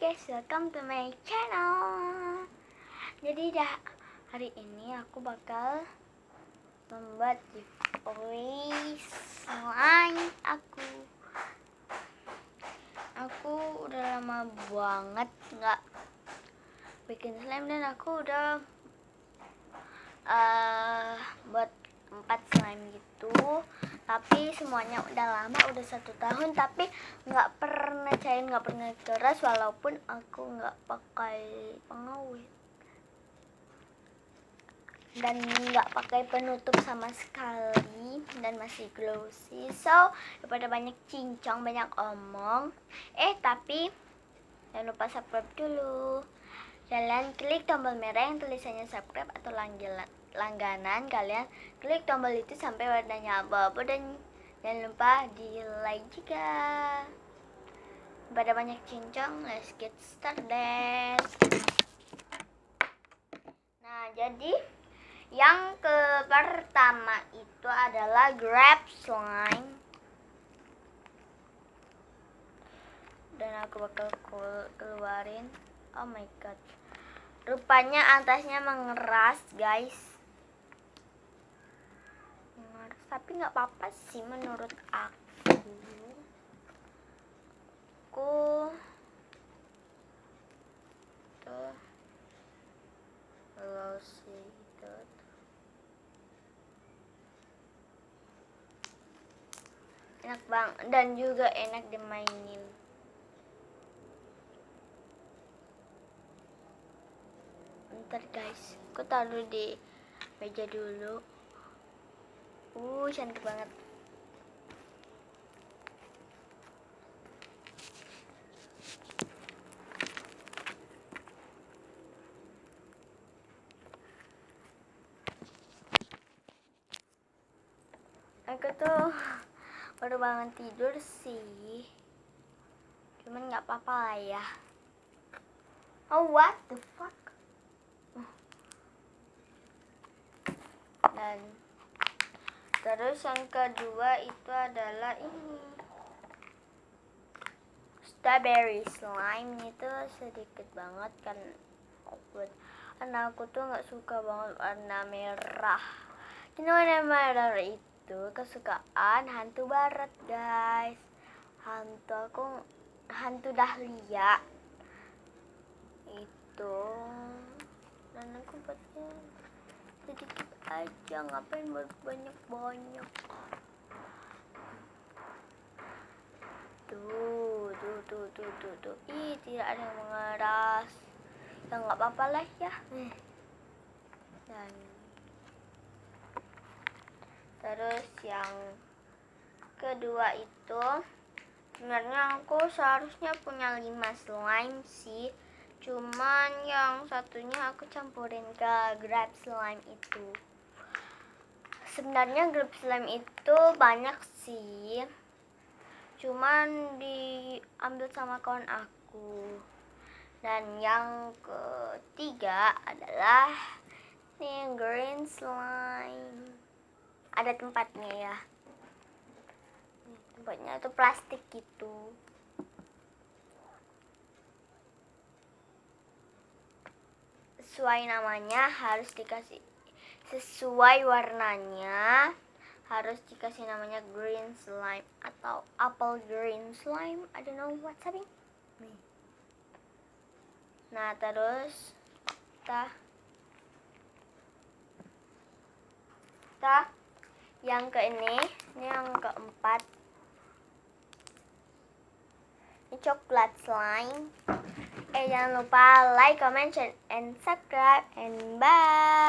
guys, welcome to my channel. Jadi hari ini aku bakal membuat giveaway slime aku. Aku udah lama banget nggak bikin slime dan aku udah buat 4 slime gitu, tapi semuanya udah lama, udah 1 tahun, tapi nggak pernah cair, nggak pernah keras, walaupun aku nggak pakai pengawet dan nggak pakai penutup sama sekali dan masih glossy. So daripada banyak cincong, banyak omong, tapi jangan lupa subscribe dulu. Kalian klik tombol merah yang tulisannya subscribe atau langganan. Kalian klik tombol itu sampai warnanya abu-abu dan jangan lupa di like juga. Pada banyak cincong, let's get started. Nah, jadi yang pertama itu adalah grab slime. Dan aku bakal keluarin. Oh my god, rupanya atasnya mengeras guys. Mengeras, tapi nggak apa-apa sih menurut aku. Tuh glossy gitu. Enak banget dan juga enak dimainin. Bentar guys, aku taruh di meja dulu. Cantik banget. Aku tuh baru bangun tidur sih, cuman nggak apa-apa lah ya. Oh what the fuck. Dan terus yang kedua itu adalah ini strawberry slime. Itu sedikit banget kan, karena aku tuh nggak suka banget warna merah. Ini warna merah itu kesukaan hantu barat guys. Hantu dahlia itu. Dan aku buatnya sedikit aja, ngapain buat banyak-banyak. Tuh. Tidak ada yang mengeras. Ya nggak apa-apa lah ya. Dan terus yang kedua itu, sebenarnya aku seharusnya punya 5 slime sih, cuman yang satunya aku campurin ke grab slime itu. Sebenarnya grab slime itu banyak sih, cuman diambil sama kawan aku. Dan yang ketiga adalah nih green slime. Ada tempatnya ya. Tempatnya itu plastik gitu. Sesuai namanya harus dikasih, sesuai warnanya harus dikasih namanya green slime atau apple green slime. I don't know what's happening. Nah, terus yang ini yang keempat, ini coklat slime. Jangan lupa like, comment, and subscribe, and bye.